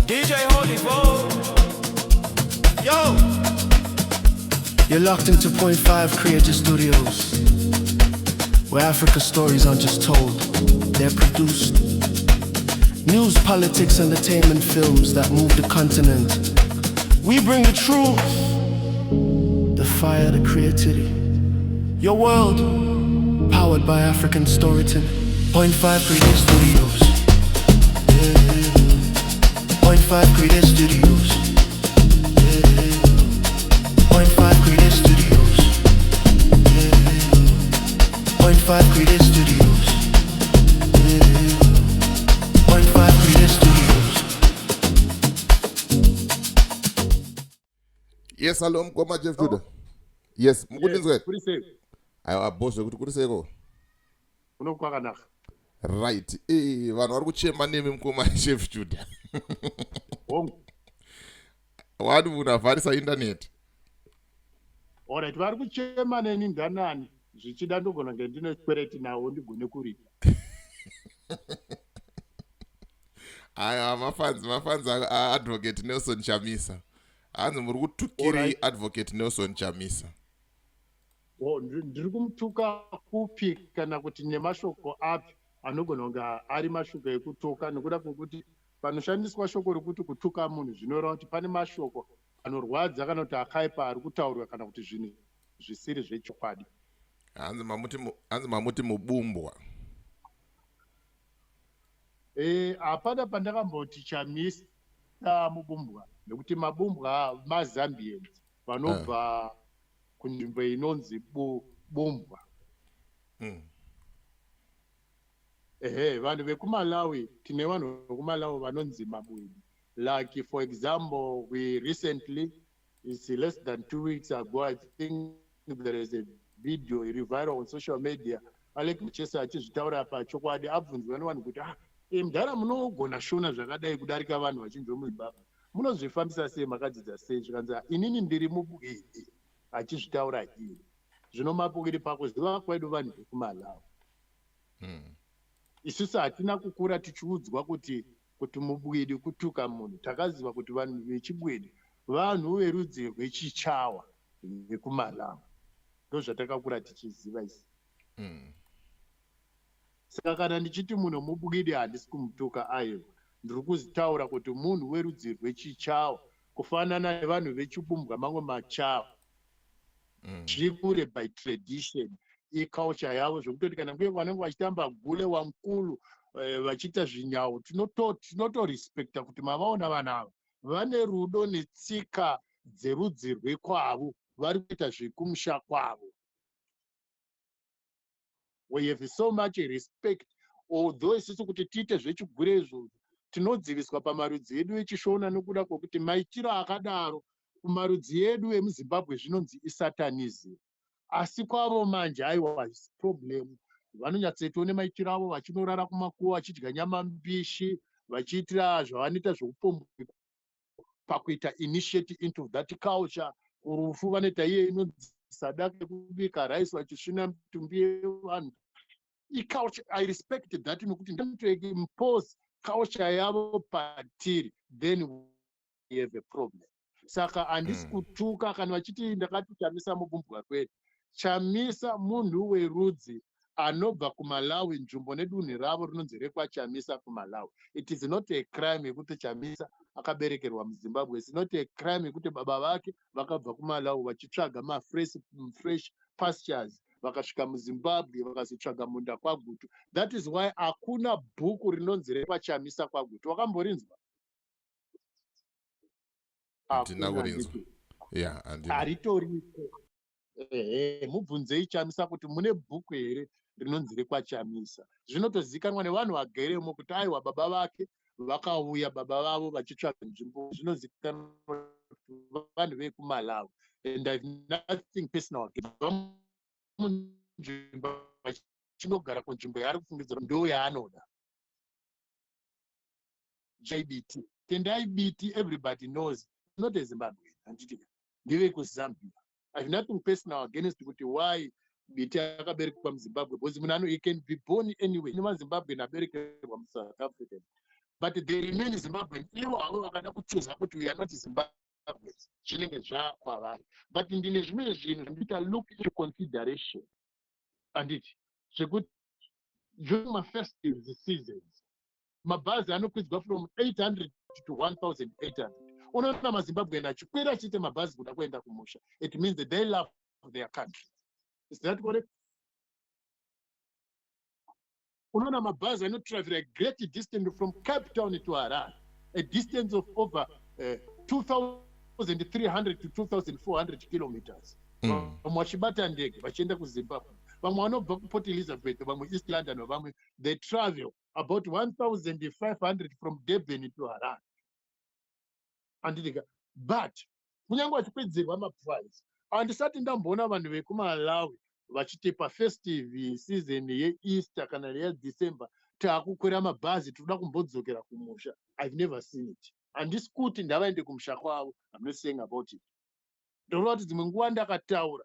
DJ Holy Foe. Yo. You're locked into Point 5 Creative Studios, where Africa's stories aren't just told, they're produced. News, politics, entertainment, films that move the continent. We bring the truth, the fire, the creativity. Your world, powered by African storytelling. Point 5 Creative Studios. Point 5 Creative Studios. Point 5 Creative Studios. Point 5 Creative Studios. Point 5 Creative Studios. Yes, hello, mkoma Jeff Judah. Yes, mukudinzwe. Kuri sei? Aiwa boss kuti kuri seko. Unokwakanaka. Right. Vanhu vari kuchema nemi mukoma Jeff Judah. Hongu. Wadi unavharisa internet. Alright, vari kuchema neni ndanani. Zvichida ndogona kunge ndine kwereti nawo ndigone kuripa. Aya mafanzi advocate Nelson Chamisa. Hanzi muri kutukiri advocate Nelson Chamisa. Ndiri kumutuka kupi kana kuti nemashoko api anogona kunge ari mashoko ekutuka nekuda kwokuti panoshandiswa shoko rekuti kutuka munhu zvinoreva kuti pane mashoko anorwadza kana kuti akaipa ari kutaurwa kana kuti zvinhu zvisiri zvechokwadi. Hanzi mamuti mubumbwa. Hapana pandakamboti Chamisa mubumbwa nekuti mabumbwa maZambians vanobva kunzvimbo inonzi bumbwa. Vanhu vekuMalawi tine vanhu vekuMalawi vanonzi mabwidi. Like for example, we recently, it's less than 2 weeks ago, I think there is a video viral on social media. Alec Mchesa achizvitaura pachokwadi abvunzwa nevanhu kuti mudhara munogona shona zvakadai kudarika vanhu vachinzwa muZimbabwe. Munozvifambisa sei, makadzidza sei? Zvikanzi inini ndiri mubwidi achizvitaura iye. Zvino mabwidi pakuziva kwedu vanhu vekuMalawi. Isusu hatina kukura tichiudzwa kuti mubwidi kutuka munhu. Takaziva kuti vanhu vechibwidi vanhu verudzi rwechichawa vekuMalawi. Ndozvatakakura tichiziva isi. Saka kana ndichiti munhu mubwidi handisi kumutuka aiwa. Ndiri kuzitaura kuti munhu werudzi rwechichawa kufanana nevanhu vechibumbwa mamwe machawa. Zviri by tradition. Culture yavo zvokutoti kana nguye vanenge vachitamba gule wamkulu vachiita zvinyawo tinotorespecta kuti mavaona vanhu ava vane rudo netsika dzerudzi rwekwavo vari kuita zvekumusha kwavo. We have so much respect, although isusu kuti tiite zvechigure izvozvo tinodziviswa pamarudzi edu echishona nekuda kwokuti maitiro akadaro kumarudzi edu emuZimbabwe zvinonzi isatanism. Asi kwavo manje aiwa problem. Vanonyatsoitawo nemaitiro avo vachinorara kumakuva vachidya nyama mbishi vachiitira zvavanoita zveupombwe pakuita initiate into that culture. Urufu vanoita iye inonzi sadaka yekubika rice vachisvina mitumbi yevanhu. Culture I respect that nokuti ndinotoimpose culture yavo patiri, then we have a problem. Saka handisi kutuka kana vachiti ndakati Chamisa mubumbwa kwedu. Chamisa munhu werudzi anobva kuMalawi, nzvimbo nedunhu ravo rinonzi rekwaChamisa kuMalawi. It is not a crime yekuti Chamisa akaberekerwa muZimbabwe. It's not a crime yekuti baba vake vakabva kuMalawi vachitsvaga fresh pastures vakasvika muZimbabwe vakazotsvaga munda kwaGutu. That is why hakuna bhuku rinonzi rekwaChamisa kwaGutu. Wakamborinzwa? Haritoriko. Mubvunzei Chamisa kuti mune bhuku here rinonzi rekwaChamisa. Zvinotozikanwa nevanhu vageremo kuti aiwa baba vake vakauya baba vavo vachitsvaga nzvimbo. Zvinozikanwa vanhu vekuMalawi. And I have nothing personal. Munzvimbo vachinogara kunzvimbo yaari kufungidzira ndo yaanoda. JBT. Tendai BT, everybody knows. Not a Zimbabwean. Ndive kuZambia. I have nothing personal against kuti why BT akaberekwa muZimbabwe because munhu he can be born anyway. Zimbabwe aberekerwa muSouth Africa. but they remain Zimbabwean. Ivo avo vakada kuchoose kuti we are not Zimbabweans. Zvinenge zvakwavari. But ndine zvimwe zvinhu zvinoita look into consideration. Anditi zvekuti during my festive seasons, mabhazi anokwidzwa from 800 to 1,800. Unoona maZimbabwean achikwira achiite mabhazi kuda kuenda kumusha. It means that they love their country. Is that correct? Unoona mabhazi anotravel a great distance from Cape Town to Harare, a distance of over 2,300 to 2,400 kilometers. Vamwe vachibata ndege vachienda kuZimbabwe. Vamwe vanobva kuPort Elizabeth, vamwe East London, vamwe they travel about 1,500 from Durban to Harare. Andika, but kunyange vachipedzerwa maprice, handisati ndamboona vanhu vekuMalawi vachitipa festive season yeEaster kana yeDecember taakukwira mabhazi tinoda kumbodzokera kumusha. I've never seen it. Handisi kuti ndavaende kumusha kwavo. I'm not saying about it. Ndinoona kuti dzimwe nguva ndakataura,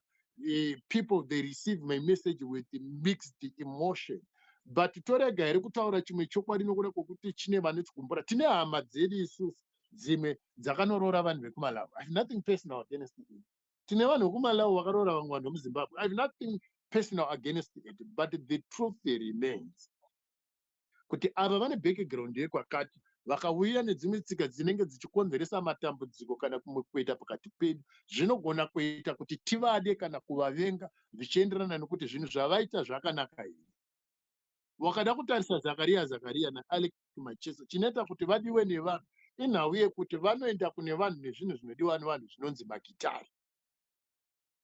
people they receive my message with mixed emotion. But torega here kutaura chimwe chokwadi nokuda kwokuti chine vanotikumbura. Tine hama dzedu isusu dzimwe dzakanorora vanhu vekuMalawi. I have nothing personal against it. Tine vanhu vekuMalawi vakarora vamwe vanhu vemuZimbabwe. I have nothing personal against it, but the truth remains. Kuti ava vane background yekwakati vakauya nedzimwe tsika dzinenge dzichikonzeresa matambudziko kana kumwe kuita pakati pedu, zvinogona kuita kuti tivade kana kuvavenga zvichienderana nekuti zvinhu zvavaita zvakanaka here. Wakada kutarisa Zakaria naAlex Machesa, chinoita kuti vadiwe nevanhu inhau yekuti vanoenda kune vanhu nezvinhu zvinodiwa nevanhu zvinonzi magitari.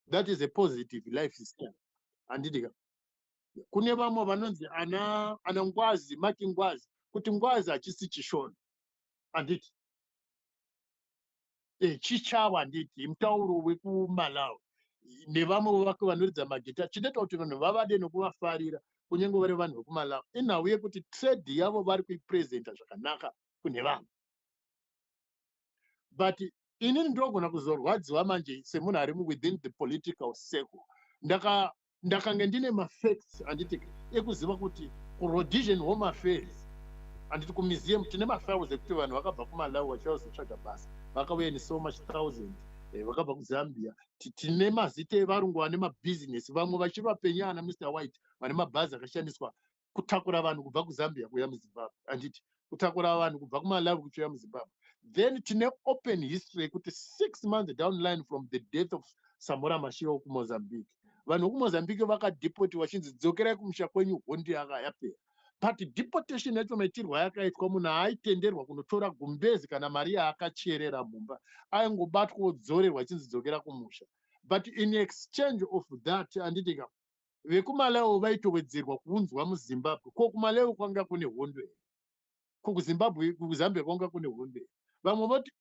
That is a positive lifestyle. Andidika. Kune vamwe vanonzi ana ngwazi, Maki Ngwazi, kuti ngwazi hachisi chishona. Anditi. Chichava anditi, mutauro wekuMalawi. Nevamwe vake vanoridza magitari. Chinoita kuti vanhu vavade nokuvafarira kunyange vari vanhu vekuMalawi. Inhau yekuti trade yavo vari kuipresenta zvakanaka kune vamwe. But inini ndinogona kuzorwadziwa manje semunhu ari within the political circle. Ndakange ndine mafacts anditi ekuziva kuti kuRhodesian Home Affairs anditi kumuseum tine mafiles ekuti vanhu vakabva kuMalawi vachizotsvaga basa vakauya ne so much thousand vakabva kuZambia. Tine mazita evarungu vane mabusiness, vamwe vachivapenyana Mr. White vane mabhazi akashandiswa kutakura vanhu kubva kuZambia kuya muZimbabwe. Anditi kutakura vanhu kubva kuMalawi kuchiuya muZimbabwe. Then tine open history kuti 6 months down the line from the death of Samora Machel kuMozambique. Vanhu kuMozambique vakadeport vachinzi dzokerai kumusha kwenyu hondi yakapera. But deportation yacho maitirwa yakaitwa munhu aitenderwa kunotora gumbezi kana mari yaakacherera mumba. Aingobatwa odzorerwa achinzi dzokera kumusha. But in exchange of that, anditi vekuMalawi vaitowedzerwa kuunzwa muZimbabwe. Ko kuMalawi kwanga kune hondo here. KuZambia kwanga kune hondo here. Vamwe voti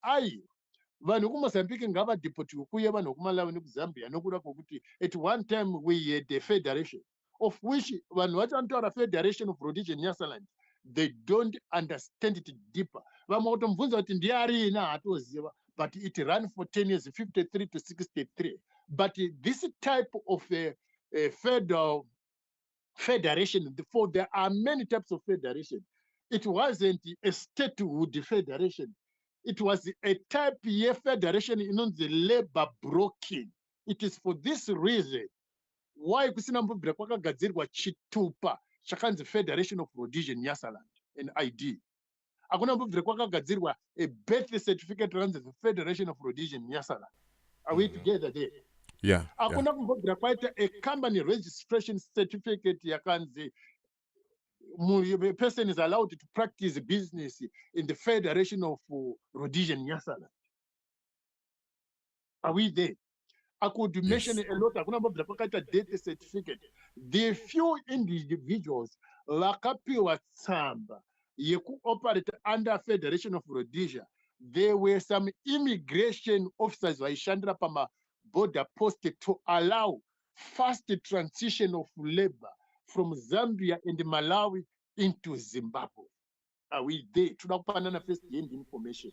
vanhu kuMozambique ngavadeportiwe kuye vanhu vekuMalawi nekuZambia nokuda kwokuti at one time we had a federation of which vanhu vacho vanotaura Federation of Rhodesian Nyasaland, they don't understand it deeper. Vamwe kutomubvunza kuti ndiarini haatoziva, but it ran for 10 years, 53 to 63. But this type of federal federation, there are many types of federation. It wasn't a statehood federation. It was a type of federation in the labor broken. It is for this reason why kusina mbubira kwakagadzirwa chitupa chakanzi Federation of Rhodesian Nyasaland, an ID. Akuna mbubira kwakagadzirwa a birth certificate runs the Federation of Rhodesian Nyasaland. Are we together there? Yeah. Akuna mbubira kwaita a company registration certificate yakanzi a person is allowed to practice business in the Federation of Rhodesian Nyasaland. Are we there? I could mention a lot. Akuna death certificate. The few individuals vakapiwa tsamba yeku operate under Federation of Rhodesia. There were some immigration officers vaishandira pama border post to allow fast transition of labor from Zambia and Malawi into Zimbabwe. Are we there? Toda kupanana first hand information.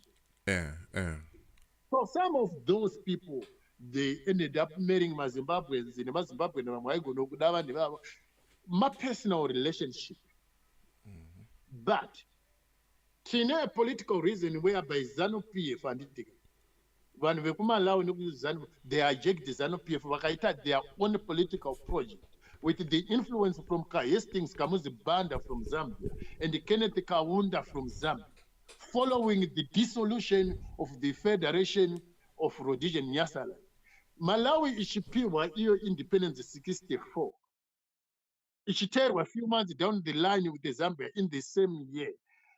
So some of those people, they ended up marrying Zimbabweans in Zimbabwe and my personal relationship. But tine political reason whereby ZANU-PF and vanhu vekumalawi nekuzanu they hijacked ZANU-PF vakaita their own political project with the influence from Hastings Kamuzi Banda from Zambia and Kenneth Kaunda from Zambia, following the dissolution of the Federation of Rhodesia Nyasaland. Malawi ichipiwa iyo independence 64. Ichiterwa a few months down the line with the Zambia in the same year.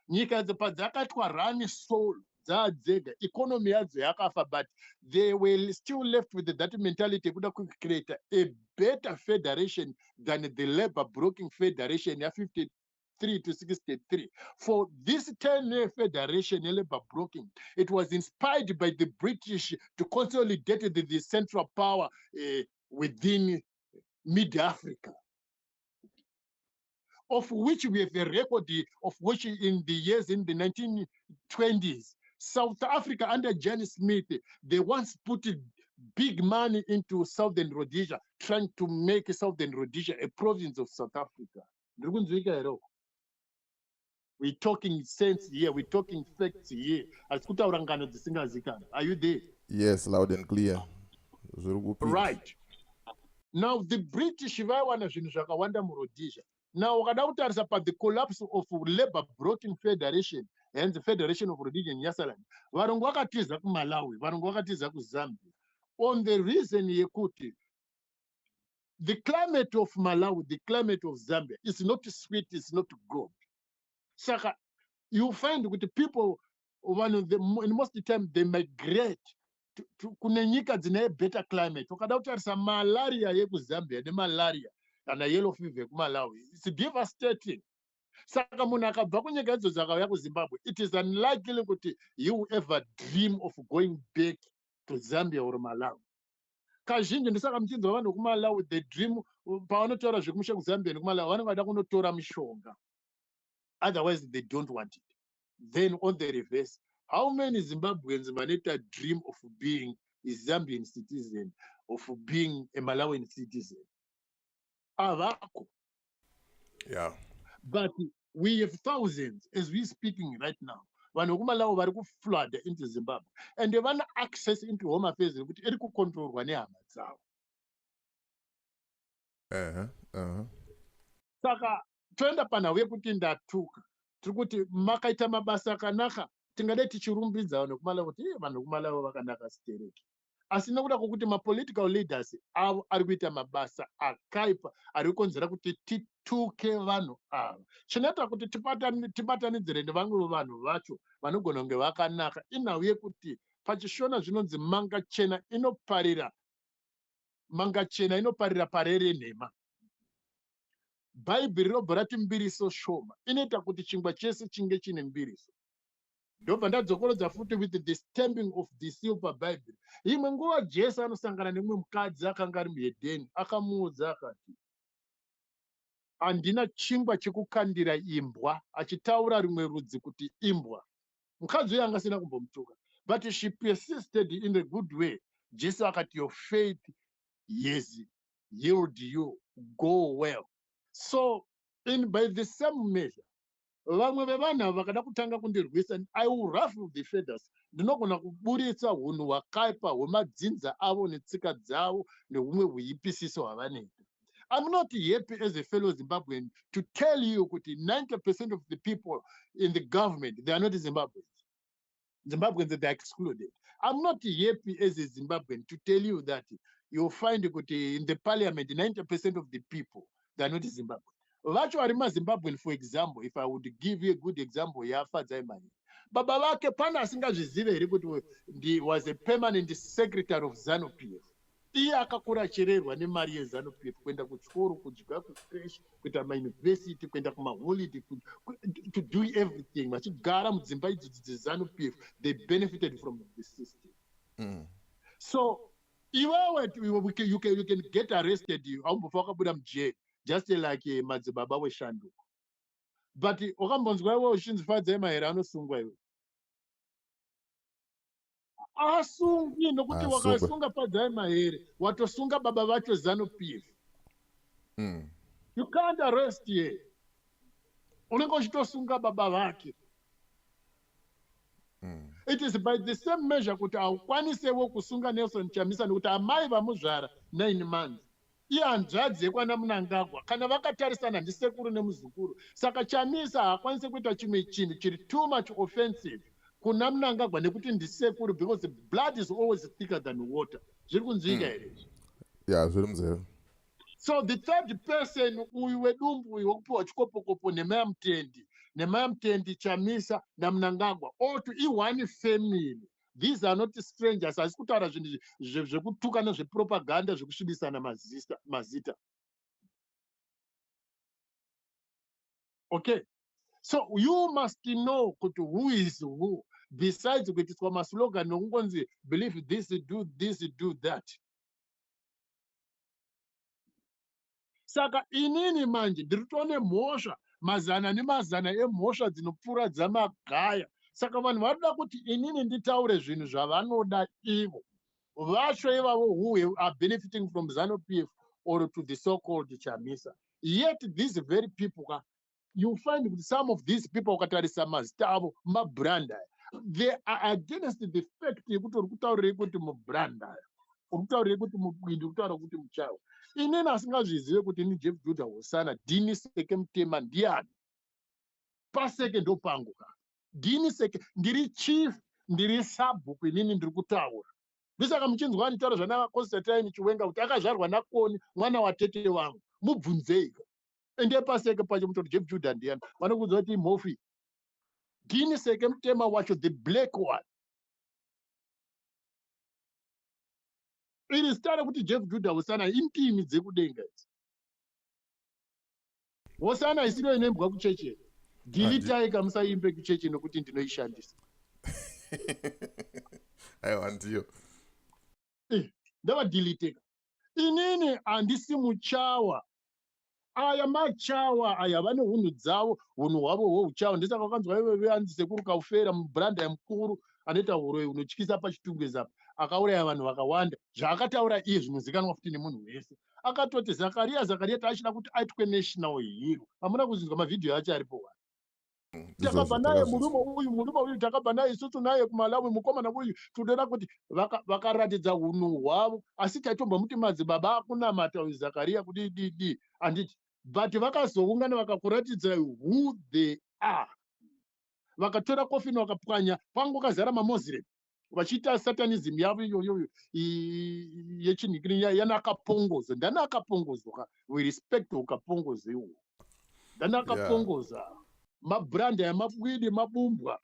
Nyika dzakatwa run soul dzadzega economy yadzo yakafa, but they were still left with that mentality kuda create a better federation than the labor broking federation ya 53 to 63. For this 10-year federation labor broking, it was inspired by the British to consolidate the central power within mid-Africa, of which we have a record of which in the years in the 1920s, South Africa under Johnny Smith, they once put big money into Southern Rhodesia, trying to make Southern Rhodesia a province of South Africa. We're talking sense here, we're talking facts here. Are you there? Yes, loud and clear. Right. Now the British vaiwana zvinhu zvakawanda muRhodesia. Now wakada kutarisa pa the collapse of labor broking federation and the Federation of Rhodesia Nyasaland, varungu vakatiza kuMalawi, varungu vakatiza kuZambia on the reason yekuti the climate of Malawi, the climate of Zambia is not sweet, it's not good. Saka, you find with the people, in most of the time they migrate to kunenyika dzine better climate. Wakada kutarisa malaria yekuZambia ne malaria and a yellow fever kuMalawi, it's devastating. Saka munhu akabva kunyika idzo dzakauya kuZimbabwe, it is unlikely kuti you ever dream of going back to Zambia or Malawi. Kazhinji ndisaka muchinzwa vanhu kuMalawi the dream pavanotaura zvekumusha kuZambia nekuMalawi vanenge vada kunotora mishonga, otherwise they don't want it. Then on the reverse, how many Zimbabweans vanoita dream of being a Zambian citizen, of being a Malawian citizen? Avako. Yeah. But we have thousands as we're speaking right now. Vanhu vekumalawi vari kuflood into Zimbabwe and they want access into home affairs kuti iri kucontrolwa nehama dzavo. Saka toenda panhau yekuti ndatuka tiri kuti makaita mabasa akanaka, tingadai tichirumbidza vanhu vekumalawi kuti vanhu vekumalawi vakanaka sitereki. Asi nekuda kwokuti mapolitical leaders avo ari kuita mabasa akaipa ari kukonzera kuti tituke vanhu ava. Chinoita kuti tibatanidzire nevamwe vanhu vacho vanogona kunge vakanaka inhau yekuti pachishona zvinonzi manga chena inoparira parere nhema. Bhaibheri rinobva rati mbiriso shoma inoita kuti chingwa chese chinge chine mbiriso. Ndobva ndadzokorodza futi with the stamping of the silver Bible. Imwe nguva Jesu anosangana nemumwe mukadzi akanga ari muhedheni, akamuudza akati, handina chingwa chekukandira imbwa, achitaura rimwe rudzi kuti imbwa. Mukadzi uyu anga asina kumbomutuka, but she persisted in a good way. Jesu akati, your faith has healed you, go well. So by the same measure, vamwe vevanhu vakada kutanga kundirwisa, I will ruffle the feathers. Ndinogona kuburitsa hunhu hwakaipa hwemadzinza avo netsika dzavo nehumwe hweipisiso hwavanoita. I'm not happy as a fellow Zimbabwean to tell you kuti 90% of the people in the government, they are not Zimbabweans. Zimbabweans, they are excluded. I'm not happy as a Zimbabwean to tell you that you'll find kuti in the parliament, 90% of the people, they are not Zimbabwean. Vacho vari maZimbabwean, for example, if I would give you a good example, Yafa Zaimani. Baba vake pana asingazvizive here kuti was a permanent secretary of ZANU-PF. Iye akakura achererwa nemari yeZANU-PF kuenda kuchikoro, kudya, kucreche, kuita mauniversity, kuenda kumaholiday, to do everything. Vachigara mudzimba idzodzi dzeZANU-PF, they benefited from the system. So, you can get arrested, haumbofa wakabuda mujail, just like madzibaba weShanduko. But wakambonzwa iwe ushinzi Fadzema here anosungwa iwe. Asungi nokuti wakasunga Fadzema here, watosunga baba vacho ZANU-PF. You can't arrest here. Unenge uchitosunga baba vake. It is by the same measure kuti aukwanisewo kusunga Nelson Chamisa nekuti amai vamuzvara 9 months. Iye hanzvadzi yekwana Mnangagwa kana vakatarisana ndisekuru nemuzukuru. Saka Chamisa haakwanisi kuita chimwe chinhu chiri too much offensive kuna Mnangagwa nekuti ndisekuru, because the blood is always thicker than water. Zviri kunzwika here. Yeah, zviri munzeve. So the third person uyu wedumbu uyu wokupiwa chikopokopo nemaya Mutendi, Chamisa naMnangagwa, all to one family. These are not strangers. Asi kutaura zvinhu zvekutukana zvepropaganda zvekusvibisana mazita. Okay. So you must know who is who. Besides kuitiswa maslogan nokungonzi believe this, do that. Saka inini manje ndiritoone mhosva mazana nemazana emhosva dzinopfuura dzamagaya. Saka vanhu vanoda kuti inini nditaure zvinhu zvavanoda ivo. Vacho ivavo who are benefiting from ZANU-PF or to the so-called Chamisa. Yet these very people, you find with some of these people ukatarisa mazita avo mabranda, they are against the fact yekuti uri kutaurire kuti mubranda, uri kutaurire kuti mubwindi, uri kutaura kuti muchawa. Inini asingazvizive kuti ni Jeff Judah Hosana, Dini Seke Mutema ndiani. Paseke ndo pangu ka. Dini Seke, ndiri chief, ndiri sabhuku inini ndiri kutaura. Ndisaka muchinzwa nditaura zvana Constantine Chiwenga kuti akazvarwa naKoni mwana watete wangu. Mubvunzei. Ende paseke pacho mutori Jeff Judah ndiani. Vanokudza kuti Mofi. Dini Seke Mutema wacho, the black one. It is time kuti Jeff Judah Hosana intimi dzekudenga idzi. Hosana isiro inembwa kucheche. Dilitai kamusaimbe kucheche nokuti ndinoishandisa. Aiwa ndiyo. Ndava diliteka. Inini handisi muchawa. Aya machawa aya vane hunhu dzavo, hunhu hwavo hweuchawa. Ndisaka wakanzwa iwe veanzise kuri kaufera mubranda mukuru anoita huroi unotyisa pachitungwe apa. Akauraya vanhu vakawanda. Zvaakataura iye zvinozikanwa futi nemunhu wese. Akatoti Zakaria taachida kuti aitwe national hero. Hamuna kuzinzwa mavhidhiyo acho aripo. Takabva naye murume uyu takabva naye isusu naye kuMalawi, mukomana uyu toda kuti vakaratidza hunhu hwavo, asi taitomba muti madzibaba akunamata uyu Zakaria kuti anditi, but vakazoungana vakakuratidza who they are. Vakatora kofini vakapwanya pangu kazara maMuslim vachiita satanism yavo iyoyo yechinhikini yanakapongoza. Ndani akapongozwa, we respect ukapongoza iwo. Ndani akapongoza. Mabranda yamabwidi mabumbwa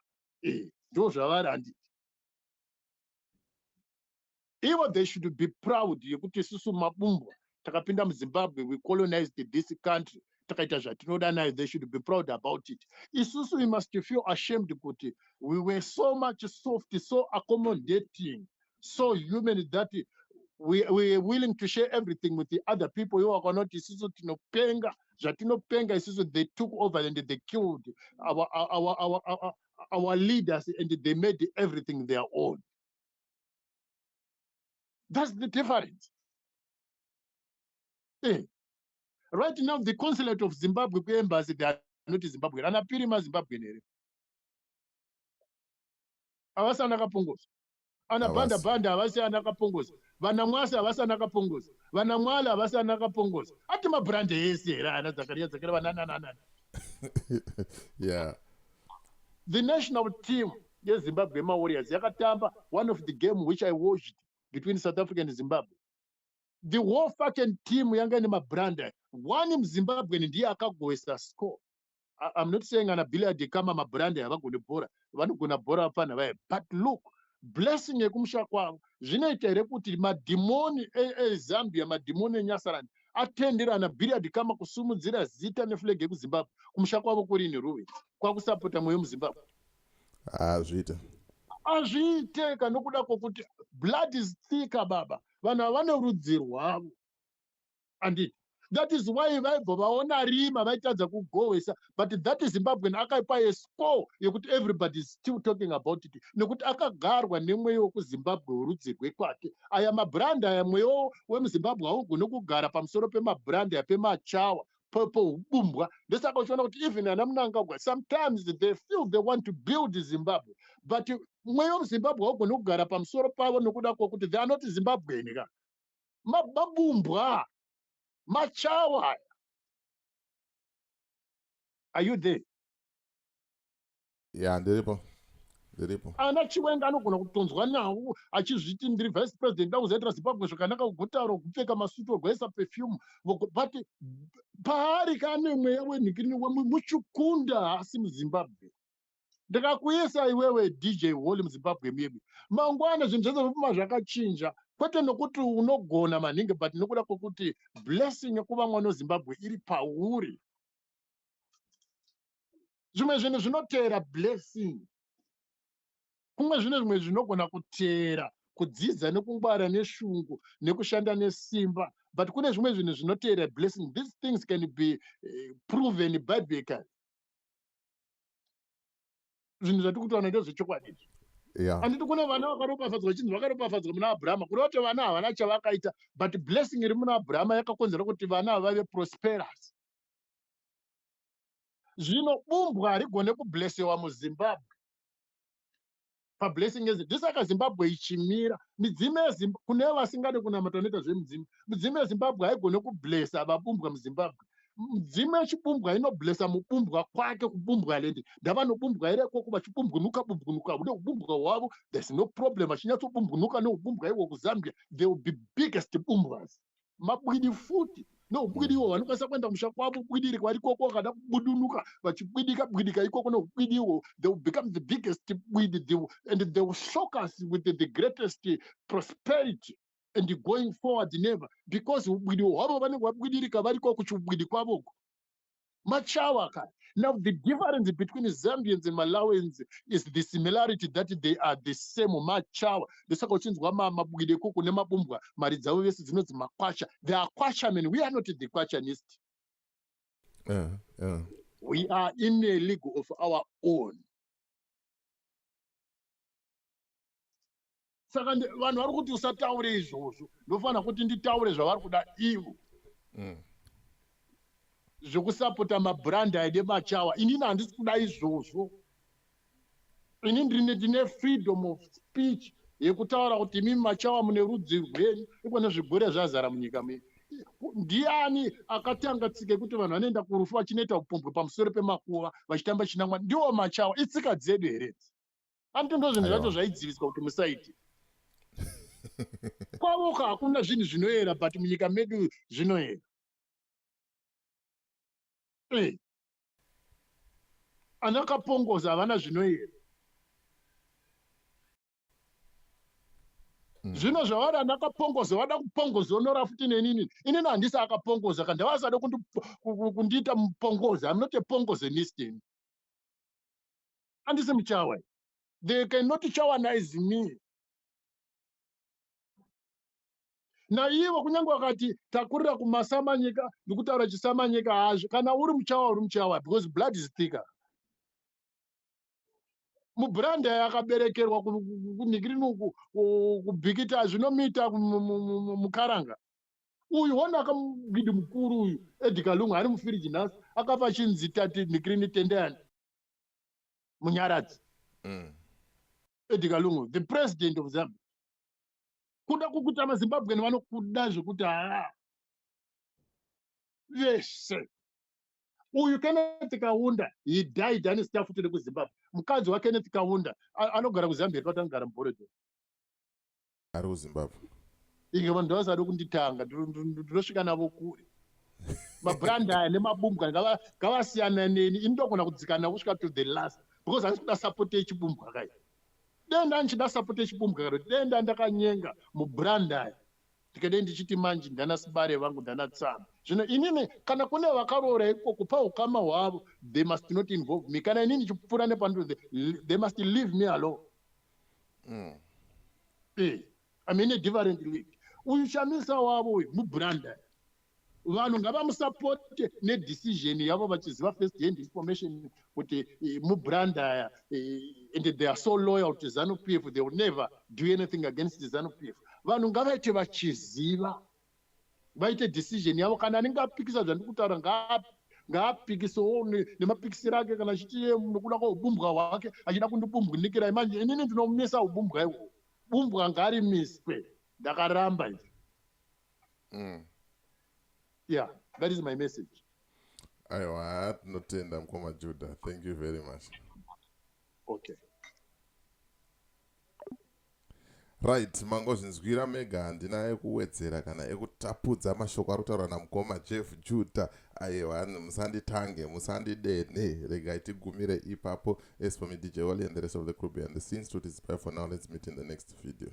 ndo zvavari handiti. Ivo they should be proud yekuti isusu mabumbwa takapinda muZimbabwe, we colonized this country, takaita zvatinoda nayo. They should be proud about it. Isusu we must feel ashamed kuti we were so much soft, so accommodating, so human that we are willing to share everything with the other people. You are not isusu tinopenga zvatinopenga isusu. They took over and they killed our leaders and they made everything their own. That's the difference. Right now, the consulate of Zimbabwe embassy, they are not Zimbabwe. Anapiri ma Zimbabwe nere. Avasa nakapongoza. Anabanda avasa nakapongoza. Vanamwasa avasa nakapongoza. Vanamwala avasa nakapongoza. Ati mabrande yese era ana Zakaria vanana. Yeah. The national team, yes, Zimbabwe Warriors, yakatamba, one of the game which I watched between South Africa and Zimbabwe. The whole fucking team yanga ni mabranda. One in Zimbabwe ndiye akagoesa score. I'm not saying anability kama mabranda yavagone bora. Vanogona bora apana vaye. But look, blessing yekumsha kwavo zvinoita here kuti madhimoni eZambia, madhimoni eNyasarani atendera anability kama kusumudzira zita neflag yekuZimbabwe kumusha kwavo kurini ruwe kwakusapota mweyo muZimbabwe. Azviiteka nokuda kwokuti blood is thicker baba. Vanhu havane rudzi rwavo. Anditi. That is why vaibva vaona rima vaitadza kugohwesa, but that is Zimbabwean akaipa a score yekuti everybody is still talking about it. Nekuti akagarwa nemweyo wekuZimbabwe worudzi rwekwake. Aya mabranda aya mweyo wemuZimbabwe haugone kugara pamusoro pemabranda pemachawa ubumbwa. Ndesaka uchiona kuti even ana Mnangagwa, sometimes they feel they want to build Zimbabwe, but mweyo muZimbabwe haugoni kugara pamusoro pavo nokuda kwokuti they are not Zimbabwean ka. Mabumbwa, machawa. Are you there? Yeah, ndiripo. Ana Chiwenga anogona kutonzwa nawo achizviti ndiri vice president ndakuzoitira Zimbabwe zvakanaka kugutaro kupfeka masutu ogwesa perfume but paari kane mweya wenhikirini muchikunda asi muZimbabwe. Ndikakuisa iwewe DJ Holly muZimbabwe medu mangwana zvinhu zvese zvopfuma zvakachinja kwete nokuti unogona maningi but nokuda kwokuti blessing yekuva mwana weZimbabwe iri pauri. Zvimwe zvinhu zvinotera blessing, kumwe zvimwe zvinogona kutera kudzidza nekungwara neshungu nekushanda nesimba, but kune zvimwe zvinhu zvinotera blessing. These things can be proven biblically. Zvinhu zvati kutaura ndezvechokwadi. Handiti kune vana vakaropafadzwa chinhu vakaropafadzwa muna Abrahama kuda kuti vana havana chavakaita, but blessing iri muna Abrahama yakakonzera kuti vana vave prosperous. Zvino bumbwa harigone kublessewa muZimbabwe. Blessing is ndisaka Zimbabwe ichimira midzimu yeZimbabwe kune vasingade kunamata noita zvemudzimu. Midzimu yeZimbabwe haigone kublessa vabumbwa muZimbabwe. Midzimu yechibumbwa inoblessa mubumbwa kwake kubumbwa lendi. Ndavanobumbwa here koko vachibumbwanuka kubumbwa hwavo, there's no problem. Vachinyatsobumbwanuka neubumbwa ihwo kuZambia, they will be biggest bumbwas. Mabwidi futi noubwidi ihwo vanokwanisa kuenda musha kwavo ubwidiri kwari koko vakada kubudunuka vachibwidika ikoko noubwidi ihwo, they will become the biggest bwidi, and they will shock us with the greatest prosperity and going forward never, because ubwidi hwavo vanenge vabwidirika vari koko kuchibwidi kwavoko machawa kare. Now the difference between Zambians and Malawians is the similarity that they are the same machawa. Ndosaka uchinzwa mabwide koko nemabumbwa mari dzavo vese dzinonzi makwasha. They are kwashamen. We are not the kwashanists. We are in a league of our own. Saka vanhu vari kuti usataure izvozvo, ndofanira kuti nditaure zvavari kuda ivo. Zvokusapota mabranda ede machawa. Inini handisi kuda izvozvo. Inini ndine freedom of speech yekutaura kuti imi machawa mune rudzi rwenyu ikone zvigore zvazara munyika medu. Ndiani akatanga tsika kuti vanhu vanoenda kurufu vachinoita upombwe pamusoro pemakuva vachitamba chinangwa? Ndiwo machawa. Itsika dzedu here. Handiti ndo zvinhu zvacho zvaidziviswa kuti musaite. Kwavoka hakuna zvinhu zvinoera, but munyika medu zvinoera. Anakapongoza havana zvinoera. Zvino zvavari anakapongoza vada kupongoza onora futi nenini. Inini handisi akapongoza kandi havasada kundiita mupongoza. I'm not a pongozenist. Handisi muchawa. They cannot chawanize me. Naivo kunyange vakati takurira kumasamanyika ndokutaura chisamanyika hazvo. Kana uri muchawa because blood is thicker. Mubranda yakaberekerwa kunhikirini kubhikita zvinomita mukaranga. Uyu wona akamugidi mukuru uyu Edgar Lungu ari mufiriji nhasi akafa chinzi tati nhikirini tendeyani munyaradzi. Edgar Lungu, the president of Zambia. Kuda kukuta maZimbabwe vanokuda zvekuti vese. Uyu Kenneth Kaunda, he died and staff to the Zimbabwe. Mukadzi wa Kenneth Kaunda anogara kuZambia kwati anogara muBoredo. Ari kuZimbabwe. Inge vanhu ndavasada kunditanga ndinosvika navo kure. Mabranda nemabumbwa ngavasiyana neni. Ini ndogona kudzika navo kusvika to the last because handisi kuda support yechibumbwa kai. Denda ndichida support yechibumbwa karo. Denda ndakanyenga mubranda. Tikade ndichiti manje ndana sibare vangu ndana tsama. Zvino inini kana kune vakaroora ikoko paukama hwavo, they must not involve me. Kana inini chipfuura nepanduro, they must leave me alone. I'm in a different league. Uyu Shamisa wavo uyu mubranda. Vanhu ngavamusapote nedecision yavo vachiziva first hand information kuti mubranda and they are so loyal to ZANU-PF, they will never do anything against the ZANU-PF. Vanhu ngavaite vachiziva. vaite decision yavo. Kana anenge apikisa zvandiri kutaura ngaapikisewo nemapikisiro ake, kana achitiye nokuda kweubumbwa hwake achida kundibumbwinikira. Manje inini ndinomunesa ubumbwa ihwo. Bumbwa ngarimiswe. Ndakaramba izvi. Yeah, that is my message. Aiwa, tinotenda mukoma Judah. Thank you very much. Okay. Right, mangozvinzwira mega handina ekuwedzera kana ekutapudza mashoko ari kutaurwa namukoma Jeff Judah. Aiwa, musanditange, musandidene, regai tigumire ipapo. As for me, DJ Wally and the rest of the crew behind the scenes, to this bye for now. Let's meet in the next video.